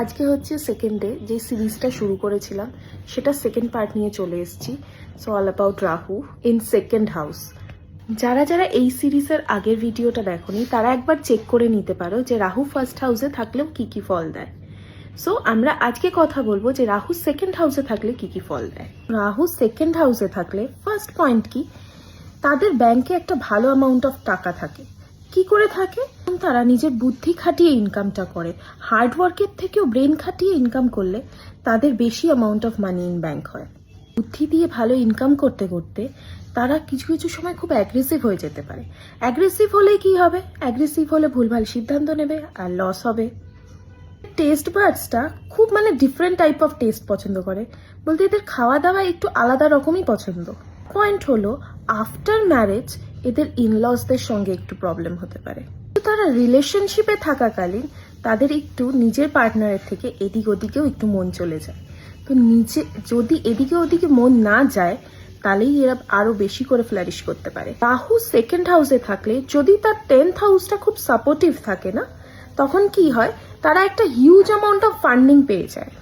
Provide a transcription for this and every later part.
আজকে হচ্ছে second day, যে সিরিজটা শুরু করেছিলাম সেটা সেকেন্ড পার্ট নিয়ে চলে এসেছি। So all about Rahu in second house. যারা যারা এই সিরিজের আগের ভিডিওটা দেখোনি তারা একবার চেক করে নিতে পারো যে রাহু ফার্স্ট হাউসে থাকলেও কি কি ফল দেয়। সো আমরা আজকে কথা বলবো যে রাহু সেকেন্ড হাউসে থাকলে কি কি ফল দেয়। রাহু সেকেন্ড হাউসে থাকলে ফার্স্ট পয়েন্ট কি, তাদের ব্যাংকে একটা ভালো অ্যামাউন্ট অফ টাকা থাকে। কি করে থাকে? তারা নিজের বুদ্ধি খাটিয়ে ইনকামটা করে। হার্ডওয়ার্কের থেকেও ব্রেন খাটিয়ে ইনকাম করলে তাদের বেশি amount of money in bank হয়। বুদ্ধি দিয়ে ভালো ইনকাম করতে করতে তারা কিছু কিছু সময় খুব অ্যাগ্রেসিভ হয়ে যেতে পারে। অ্যাগ্রেসিভ হলে কি হবে? অ্যাগ্রেসিভ হলে ভুলভাল সিদ্ধান্ত নেবে আর লস হবে। টেস্ট বার্ডসটা খুব ডিফারেন্ট টাইপ অফ টেস্ট পছন্দ করে, বলতে এদের খাওয়া দাওয়া একটু আলাদা রকমই পছন্দ। পয়েন্ট হলো আফটার ম্যারেজ এদের ইনলসদের সঙ্গে একটু প্রবলেম হতে পারে। তারা রিলেশনশিপে থাকাকালীন তাদের একটু নিজের পার্টনারের থেকে এদিক ওদিকেও একটু মন চলে যায়। তো নিজে যদি এদিকে ওদিকে মন না যায় তাহলেই এরা আরো বেশি করে ফ্লারিশ করতে পারে। রাহু সেকেন্ড হাউসে থাকলে যদি তার 10th হাউসটা খুব সাপোর্টিভ থাকে না, তখন কি হয়, তারা একটা হিউজ অ্যামাউন্ট অফ ফান্ডিং পেয়ে যায়।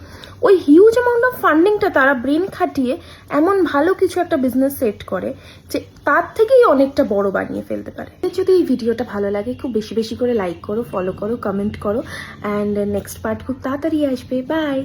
ওই হিউজ অ্যামাউন্ট অফ ফান্ডিংটা তারা ব্রেন খাটিয়ে এমন ভালো কিছু একটা বিজনেস সেট করে যে তার থেকেই অনেকটা বড় বানিয়ে ফেলতে পারে। যদি এই ভিডিওটা ভালো লাগে খুব বেশি বেশি করে লাইক করো, ফলো করো, কমেন্ট করো, অ্যান্ড নেক্সট পার্ট খুব তাড়াতাড়ি আসবে। বাই।